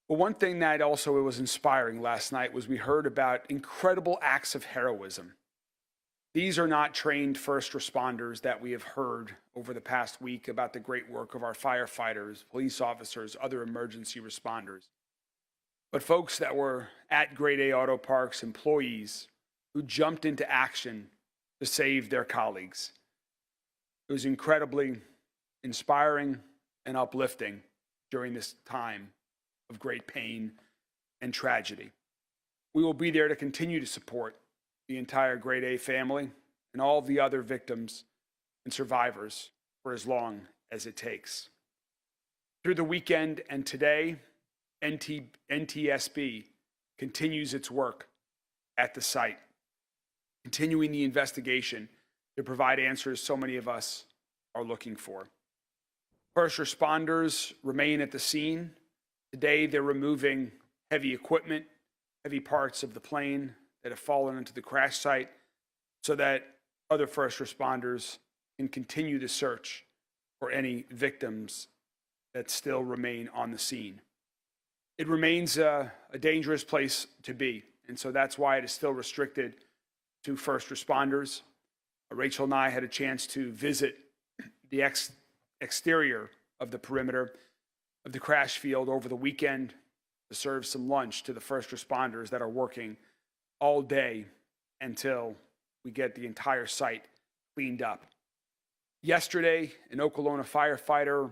Well, one thing that also was inspiring last night was we heard about incredible acts of heroism. These are not trained first responders that we have heard over the past week about the great work of our firefighters, police officers, other emergency responders, but folks that were at Grade A Auto Parks, employees who jumped into action to save their colleagues. It was incredibly inspiring and uplifting during this time of great pain and tragedy. We will be there to continue to support the entire Grade A family and all the other victims and survivors for as long as it takes. Through the weekend and today, NTSB continues its work at the site, continuing the investigation to provide answers so many of us are looking for. First responders remain at the scene. Today, they're removing heavy equipment, heavy parts of the plane that have fallen into the crash site so that other first responders can continue the search for any victims that still remain on the scene. It remains a dangerous place to be, and so that's why it is still restricted to first responders. Rachel and I had a chance to visit the exterior of the perimeter of the crash field over the weekend to serve some lunch to the first responders that are working all day until we get the entire site cleaned up. Yesterday, an Okolona firefighter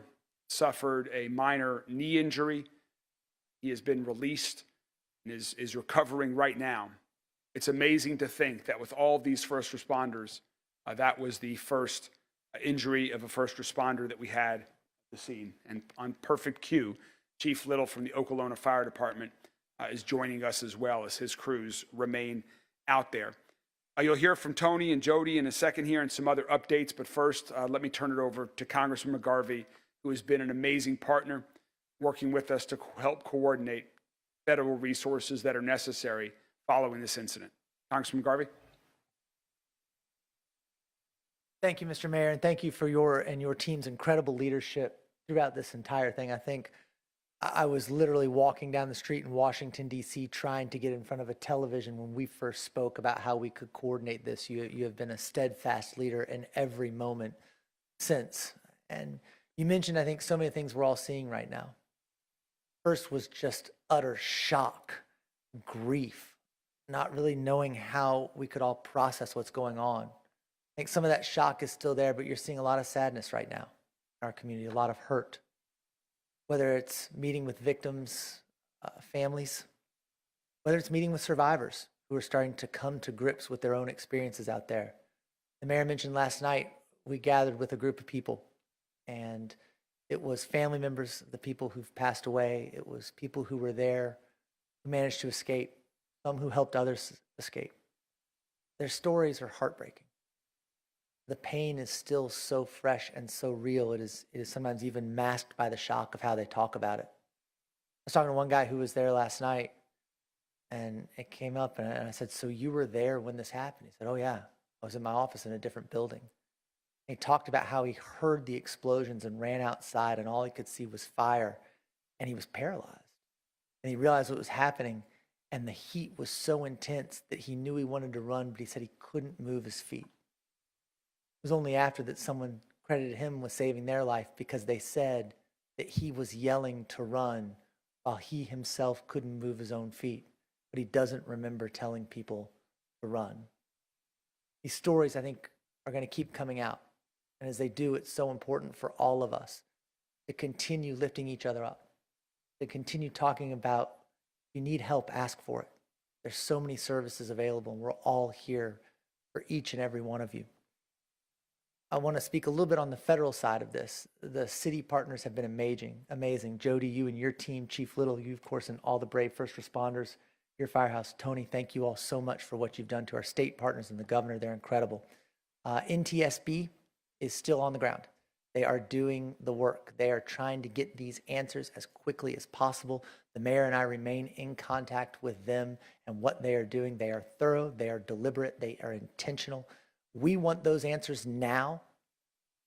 suffered a minor knee injury. He has been released and is recovering right now. It's amazing to think that with all these first responders, that was the first injury of a first responder that we had at the scene. And on perfect cue, Chief Little from the Okolona Fire Department is joining us as well as his crews remain out there. You'll hear from Tony and Jody in a second here and some other updates, but first, let me turn it over to Congressman McGarvey, who has been an amazing partner working with us to help coordinate federal resources that are necessary following this incident. Congressman McGarvey. Thank you, Mr. Mayor, and thank you for your and your team's incredible leadership throughout this entire thing. I think I was literally walking down the street in Washington, D.C., trying to get in front of a television when we first spoke about how we could coordinate this. You have been a steadfast leader in every moment since. And you mentioned, I think, so many things we're all seeing right now. First was just utter shock, grief, not really knowing how we could all process what's going on. I think some of that shock is still there, but you're seeing a lot of sadness right now in our community, a lot of hurt. Whether it's meeting with victims, families, whether it's meeting with survivors who are starting to come to grips with their own experiences out there. The mayor mentioned last night, we gathered with a group of people, and it was family members of the people who've passed away. It was people who were there, who managed to escape, some who helped others escape. Their stories are heartbreaking. The pain is still so fresh and so real. It is sometimes even masked by the shock of how they talk about it. I was talking to one guy who was there last night, and it came up, and I said, "So you were there when this happened?" He said, "Oh yeah, I was in my office in a different building." And he talked about how he heard the explosions and ran outside, and all he could see was fire, and he was paralyzed. And he realized what was happening, and the heat was so intense that he knew he wanted to run, but he said he couldn't move his feet. It was only after that someone credited him with saving their life, because they said that he was yelling to run while he himself couldn't move his own feet, but he doesn't remember telling people to run. These stories, I think, are going to keep coming out. And as they do, it's so important for all of us to continue lifting each other up, to continue talking about, if you need help, ask for it. There's so many services available, and we're all here for each and every one of you. I want to speak a little bit on the federal side of this. The city partners have been amazing. Jody, you and your team, Chief Little, you, of course, and all the brave first responders, your firehouse. Tony, thank you all so much for what you've done to our state partners and the governor. They're incredible. NTSB is still on the ground. They are doing the work. They are trying to get these answers as quickly as possible. The mayor and I remain in contact with them and what they are doing. They are thorough, they are deliberate, they are intentional. We want those answers now.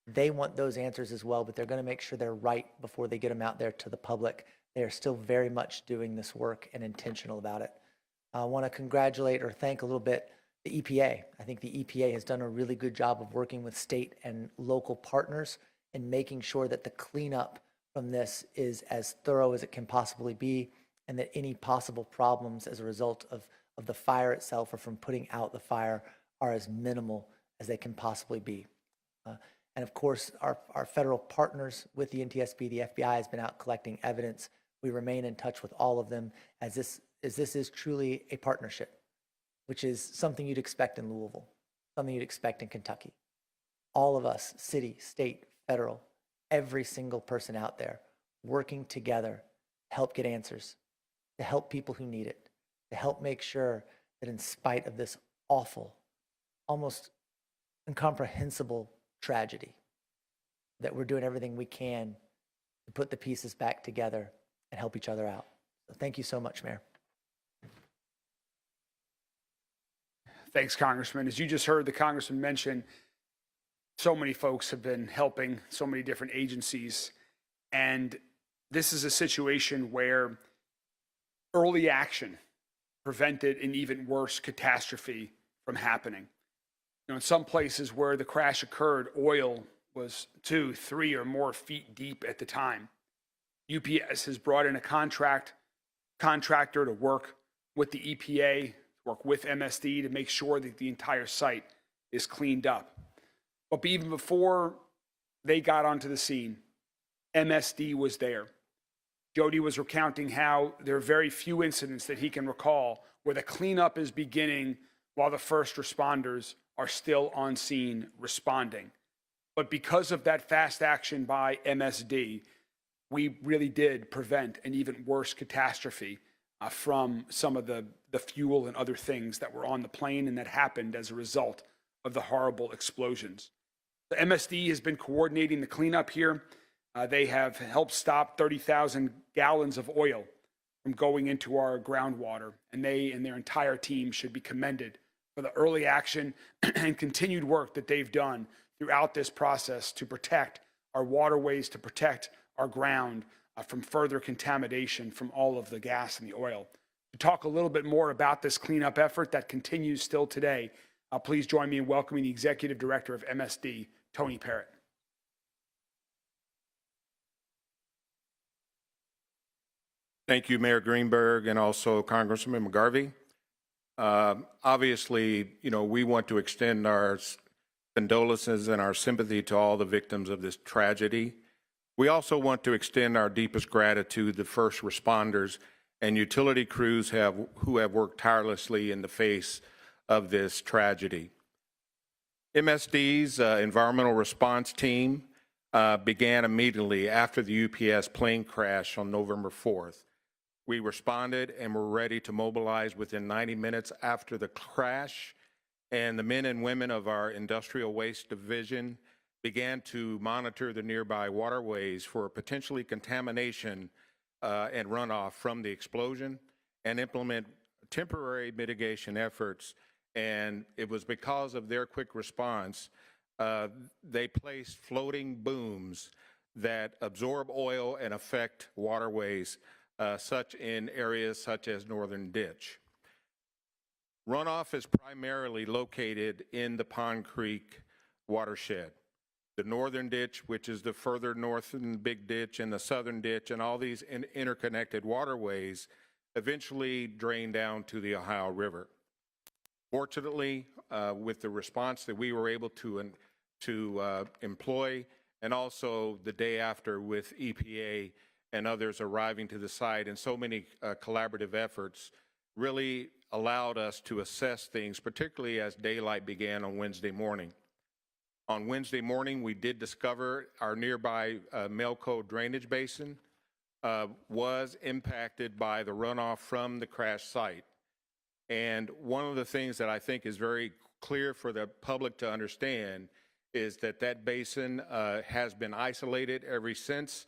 They want those answers as well, but they're going to make sure they're right before they get them out there to the public. They are still very much doing this work and intentional about it. I want to congratulate or thank a little bit the EPA. I think the EPA has done a really good job of working with state and local partners and making sure that the cleanup from this is as thorough as it can possibly be, and that any possible problems as a result of the fire itself or from putting out the fire are as minimal as they can possibly be. And of course, our federal partners with the NTSB, the FBI has been out collecting evidence. We remain in touch with all of them as this is truly a partnership, which is something you'd expect in Louisville, something you'd expect in Kentucky. All of us, city, state, federal, every single person out there working together to help get answers, to help people who need it, to help make sure that in spite of this awful, almost incomprehensible tragedy, that we're doing everything we can to put the pieces back together and help each other out. So thank you so much, Mayor. Thanks, Congressman. As you just heard the Congressman mention, so many folks have been helping, so many different agencies. And this is a situation where early action prevented an even worse catastrophe from happening. You know, in some places where the crash occurred, oil was 2, 3, or more feet deep at the time. UPS has brought in a contractor to work with the EPA, work with MSD to make sure that the entire site is cleaned up. But even before they got onto the scene, MSD was there. Jody was recounting how there are very few incidents that he can recall where the cleanup is beginning while the first responders are still on scene responding. But because of that fast action by MSD, we really did prevent an even worse catastrophe from some of the fuel and other things that were on the plane and that happened as a result of the horrible explosions. The MSD has been coordinating the cleanup here. They have helped stop 30,000 gallons of oil from going into our groundwater, and they and their entire team should be commended for the early action and continued work that they've done throughout this process to protect our waterways, to protect our ground from further contamination from all of the gas and the oil. To talk a little bit more about this cleanup effort that continues still today, please join me in welcoming the Executive Director of MSD, Tony Parrott. Thank you, Mayor Greenberg, and also Congressman McGarvey. Obviously, you know, we want to extend our condolences and our sympathy to all the victims of this tragedy. We also want to extend our deepest gratitude to first responders and utility crews who have worked tirelessly in the face of this tragedy. MSD's environmental response team began immediately after the UPS plane crash on November 4th. We responded and were ready to mobilize within 90 minutes after the crash, and the men and women of our industrial waste division began to monitor the nearby waterways for potentially contamination and runoff from the explosion and implement temporary mitigation efforts. And it was because of their quick response, they placed floating booms that absorb oil and affect waterways, such in areas such as Northern Ditch. Runoff is primarily located in the Pond Creek watershed. The Northern Ditch, which is the further north in the Big Ditch, and the Southern Ditch, and all these interconnected waterways eventually drain down to the Ohio River. Fortunately, with the response that we were able to employ, and also the day after with EPA and others arriving to the site, and so many collaborative efforts really allowed us to assess things, particularly as daylight began on Wednesday morning. On Wednesday morning, we did discover our nearby Melco drainage basin was impacted by the runoff from the crash site. And one of the things that I think is very clear for the public to understand is that that basin has been isolated ever since.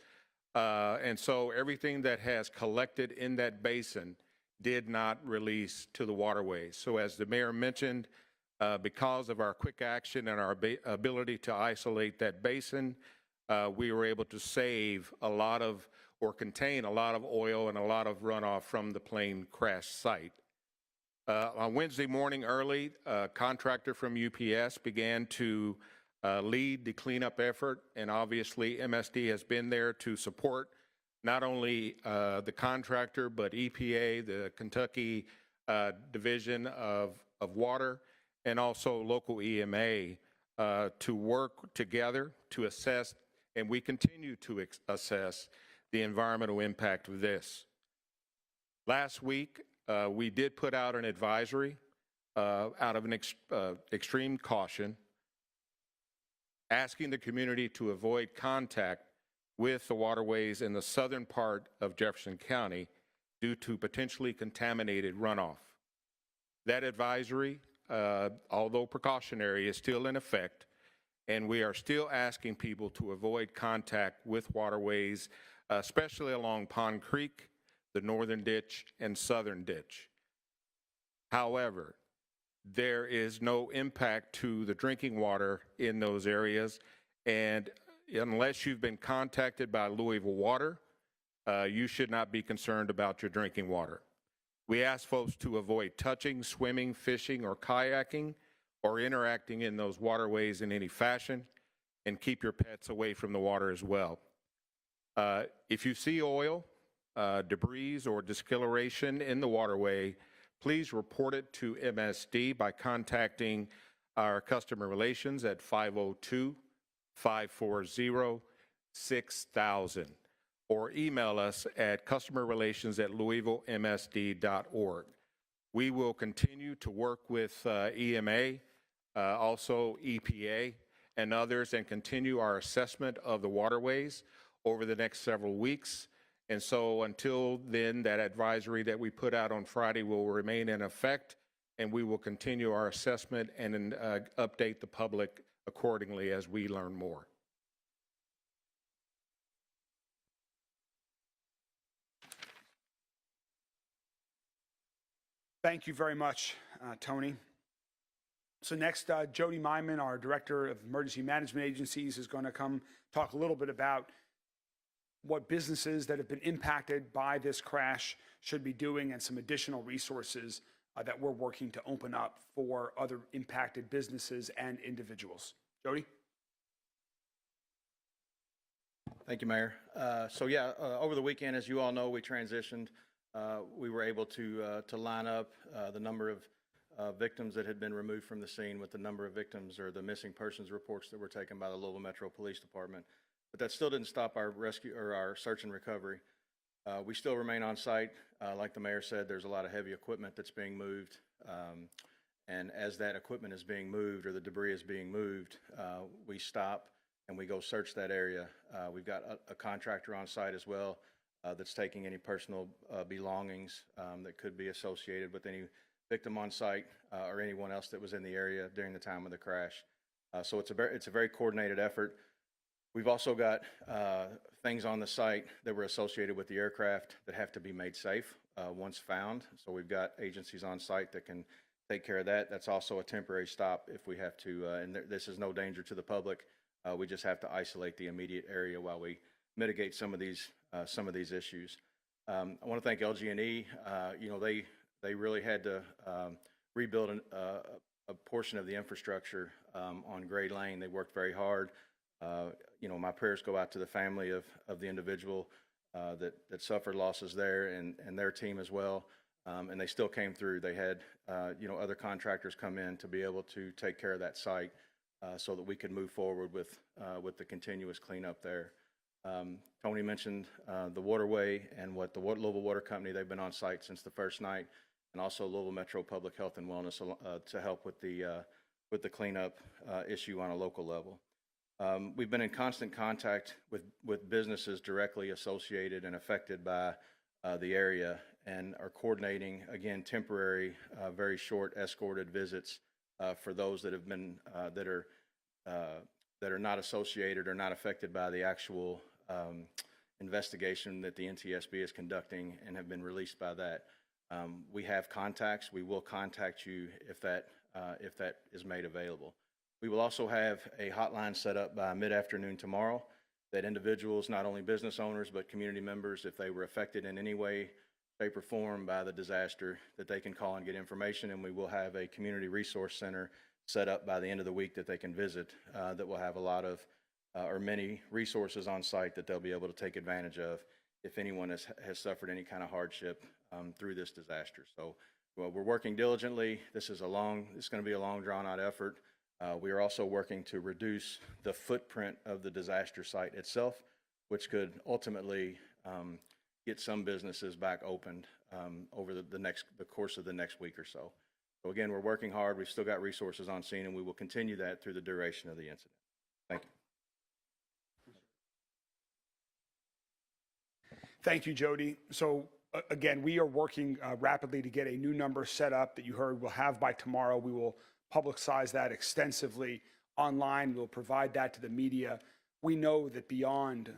And so everything that has collected in that basin did not release to the waterways. So as the mayor mentioned, because of our quick action and our ability to isolate that basin, we were able to save a lot of or contain a lot of oil and a lot of runoff from the plane crash site. On Wednesday morning early, a contractor from UPS began to lead the cleanup effort, and obviously MSD has been there to support not only the contractor, but EPA, the Kentucky Division of Water, and also local EMA to work together to assess, and we continue to assess the environmental impact of this. Last week, we did put out an advisory out of an extreme caution, asking the community to avoid contact with the waterways in the southern part of Jefferson County due to potentially contaminated runoff. That advisory, although precautionary, is still in effect, and we are still asking people to avoid contact with waterways, especially along Pond Creek, the northern ditch, and southern ditch. However, there is no impact to the drinking water in those areas, and unless you've been contacted by Louisville Water, you should not be concerned about your drinking water. We ask folks to avoid touching, swimming, fishing, or kayaking, or interacting in those waterways in any fashion, and keep your pets away from the water as well. If you see oil, debris, or discoloration in the waterway, please report it to MSD by contacting our customer relations at 502-540-6000 or email us at customerrelations@louisvillemsd.org. We will continue to work with EMA, also EPA, and others, and continue our assessment of the waterways over the next several weeks. And so until then, that advisory that we put out on Friday will remain in effect, and we will continue our assessment and update the public accordingly as we learn more. Thank you very much, Tony. So next, Jody Myman, our Director of Emergency Management Agencies, is going to come talk a little bit about what businesses that have been impacted by this crash should be doing and some additional resources that we're working to open up for other impacted businesses and individuals. Jody? Thank you, Mayor. Over the weekend, as you all know, we transitioned. We were able to line up the number of victims that had been removed from the scene with the number of victims or the missing persons reports that were taken by the Louisville Metro Police Department. But that still didn't stop our rescue or our search and recovery. We still remain on site. Like the mayor said, there's a lot of heavy equipment that's being moved. And as that equipment is being moved or the debris is being moved, we stop and we go search that area. We've got a contractor on site as well that's taking any personal belongings that could be associated with any victim on site or anyone else that was in the area during the time of the crash. So it's a very coordinated effort. We've also got things on the site that were associated with the aircraft that have to be made safe once found. So we've got agencies on site that can take care of that. That's also a temporary stop if we have to, and this is no danger to the public. We just have to isolate the immediate area while we mitigate some of these issues. I want to thank LG&E. They really had to rebuild a portion of the infrastructure on Gray Lane. They worked very hard. My prayers go out to the family of the individual that suffered losses there and their team as well. And they still came through. They had, other contractors come in to be able to take care of that site so that we could move forward with the continuous cleanup there. Tony mentioned the waterway and what the Louisville Water Company, they've been on site since the first night, and also Louisville Metro Public Health and Wellness to help with the cleanup issue on a local level. We've been in constant contact with businesses directly associated and affected by the area and are coordinating, again, temporary, very short escorted visits for those that have been, that are not associated or not affected by the actual investigation that the NTSB is conducting and have been released by that. We have contacts. We will contact you if that is made available. We will also have a hotline set up by mid-afternoon tomorrow. that individuals, not only business owners, but community members, if they were affected in any way, shape, or form by the disaster, that they can call and get information, and we will have a community resource center set up by the end of the week that they can visit that will have a lot of or many resources on site that they'll be able to take advantage of if anyone has suffered any kind of hardship through this disaster. So well, we're working diligently. It's going to be a long, drawn-out effort. We are also working to reduce the footprint of the disaster site itself, which could ultimately get some businesses back opened over the course of the next week or so. So again, we're working hard. We've still got resources on scene, and we will continue that through the duration of the incident. Thank you. Thank you, Jody. So again, we are working rapidly to get a new number set up that you heard we'll have by tomorrow. We will publicize that extensively online. We'll provide that to the media. We know that beyond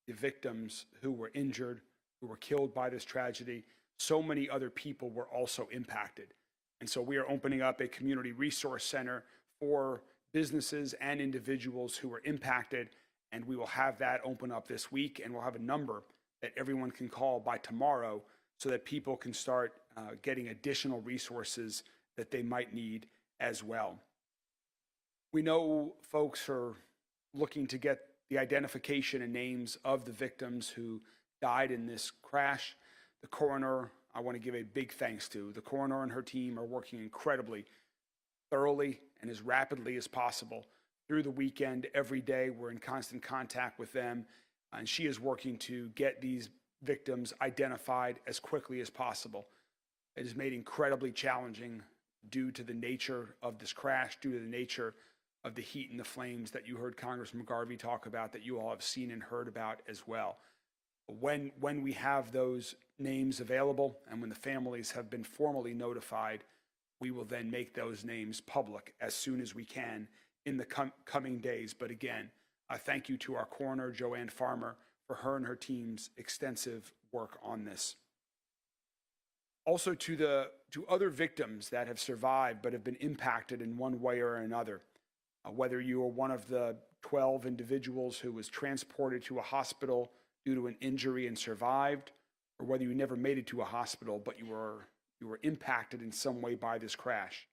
the victims who were injured, who were killed by this tragedy, so many other people were also impacted. And so we are opening up a community resource center for businesses and individuals who were impacted. And we will have that open up this week, and we'll have a number that everyone can call by tomorrow so that people can start getting additional resources that they might need as well. We know folks are looking to get the identification and names of the victims who died in this crash. The coroner, I want to give a big thanks to. The coroner and her team are working incredibly thoroughly and as rapidly as possible through the weekend. Every day we're in constant contact with them, and she is working to get these victims identified as quickly as possible. It is made incredibly challenging due to the nature of this crash, due to the nature of the heat and the flames that you heard Congressman Garvey talk about, that you all have seen and heard about as well. When we have those names available and when the families have been formally notified, we will then make those names public as soon as we can in the coming days. But again, thank you to our coroner, Joanne Farmer, for her and her team's extensive work on this. Also to other victims that have survived but have been impacted in one way or another, whether you are one of the 12 individuals who was transported to a hospital due to an injury and survived, or whether you never made it to a hospital but you were impacted in some way by this crash.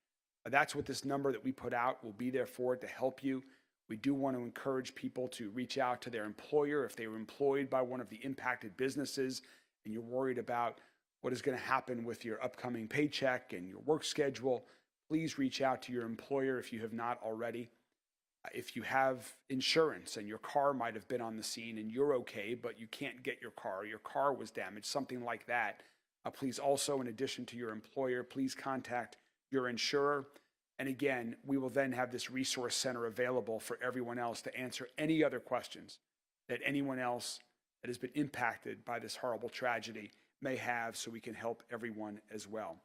That's what this number that we put out will be there for, to help you. We do want to encourage people to reach out to their employer if they were employed by one of the impacted businesses and you're worried about what is going to happen with your upcoming paycheck and your work schedule. Please reach out to your employer if you have not already. If you have insurance and your car might have been on the scene and you're okay, but you can't get your car was damaged, something like that, please also, in addition to your employer, please contact your insurer. And again, we will then have this resource center available for everyone else to answer any other questions that anyone else that has been impacted by this horrible tragedy may have, so we can help everyone as well.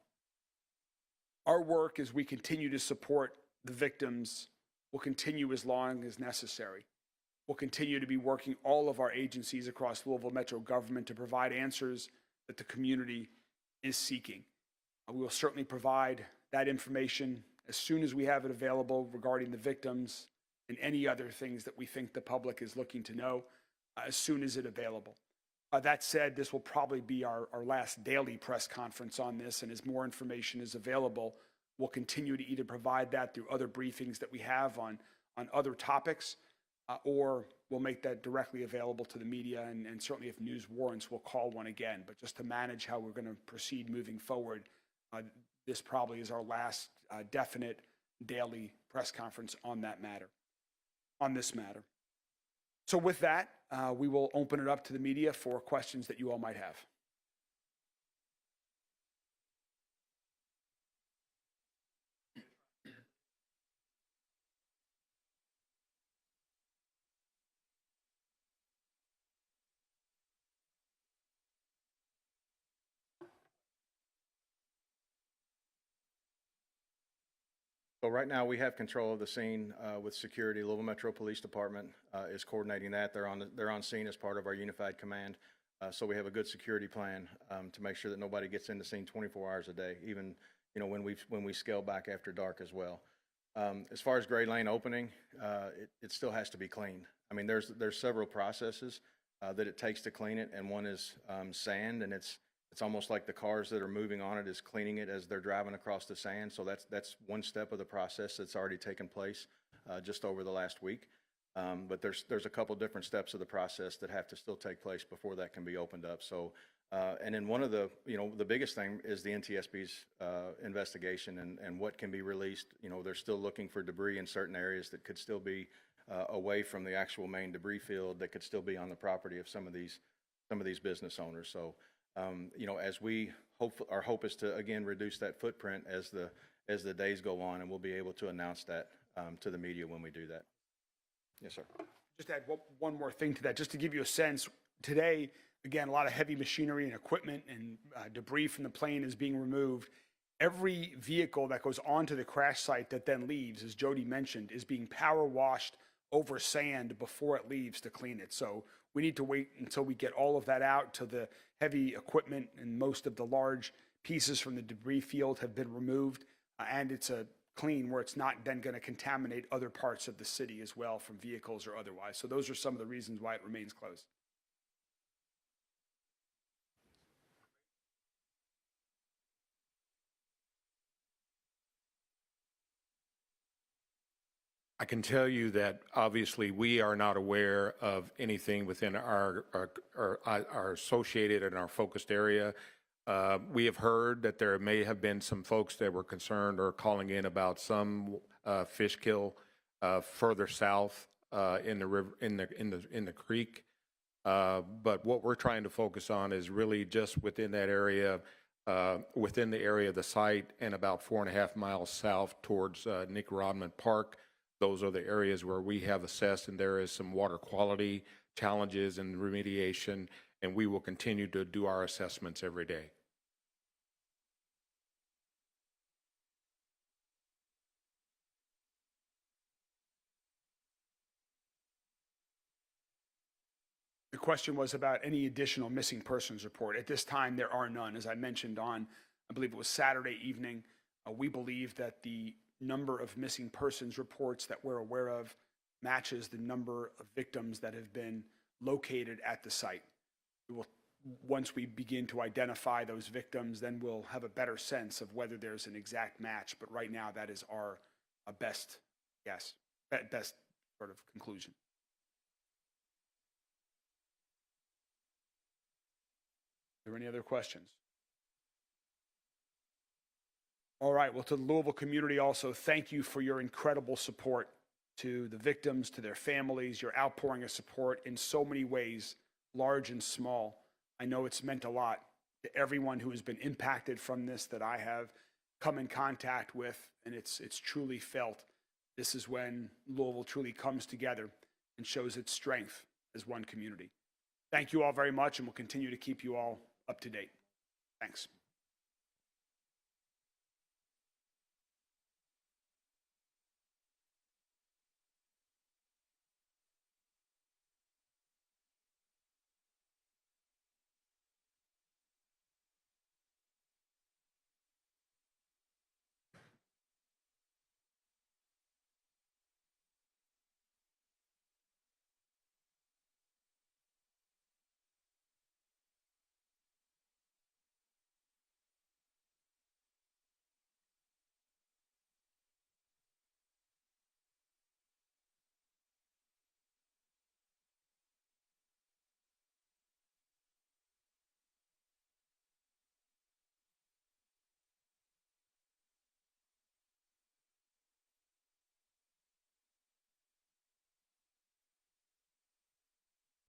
Our work, as we continue to support the victims, will continue as long as necessary. We'll continue to be working all of our agencies across Louisville Metro government to provide answers that the community is seeking. We will certainly provide that information as soon as we have it available regarding the victims and any other things that we think the public is looking to know, as soon as it's available. That said, this will probably be our last daily press conference on this, and as more information is available, we'll continue to either provide that through other briefings that we have on other topics, or we'll make that directly available to the media, and certainly if news warrants, we'll call one again. But just to manage how we're going to proceed moving forward, this probably is our last definite daily press conference on this matter. So with that, we will open it up to the media for questions that you all might have. So right now we have control of the scene with security. Louisville Metro Police Department is coordinating that. They're on scene as part of our unified command. So we have a good security plan to make sure that nobody gets into scene 24 hours a day, even when we scale back after dark as well. As far as Gray Lane opening, it still has to be cleaned. I mean, there's several processes that it takes to clean it, and one is sand, and it's almost like the cars that are moving on it is cleaning it as they're driving across the sand. So that's one step of the process that's already taken place just over the last week. But there's a couple different steps of the process that have to still take place before that can be opened up. So, and then one of the, the biggest thing is the NTSB's investigation and what can be released. They're still looking for debris in certain areas that could still be away from the actual main debris field, that could still be on the property of some of these business owners. So, as we our hope is to again reduce that footprint as the days go on, and we'll be able to announce that to the media when we do that. Yes, sir. Just add one more thing to that, just to give you a sense. Today, again, a lot of heavy machinery and equipment and debris from the plane is being removed. Every vehicle that goes onto the crash site that then leaves, as Jody mentioned, is being power washed over sand before it leaves to clean it. So we need to wait until we get all of that out, till the heavy equipment and most of the large pieces from the debris field have been removed, and it's a clean where it's not then going to contaminate other parts of the city as well from vehicles or otherwise. So those are some of the reasons why it remains closed. I can tell you that obviously we are not aware of anything within our associated and our focused area. We have heard that there may have been some folks that were concerned or calling in about some fish kill further south in the river, in the creek. But what we're trying to focus on is really just within that area, within the area of the site, and about 4.5 miles south towards Nick Rodman Park. Those are the areas where we have assessed, and there is some water quality challenges and remediation, and we will continue to do our assessments every day. The question was about any additional missing persons report. At this time, there are none. As I mentioned on, I believe it was Saturday evening, we believe that the number of missing persons reports that we're aware of matches the number of victims that have been located at the site. Once we begin to identify those victims, then we'll have a better sense of whether there's an exact match. But right now, that is our best guess, best sort of conclusion. Are there any other questions? All right, well, to the Louisville community also, thank you for your incredible support to the victims, to their families, your outpouring of support in so many ways, large and small. I know it's meant a lot to everyone who has been impacted from this that I have come in contact with, and it's truly felt. This is when Louisville truly comes together and shows its strength as one community. Thank you all very much, and we'll continue to keep you all up to date. Thanks.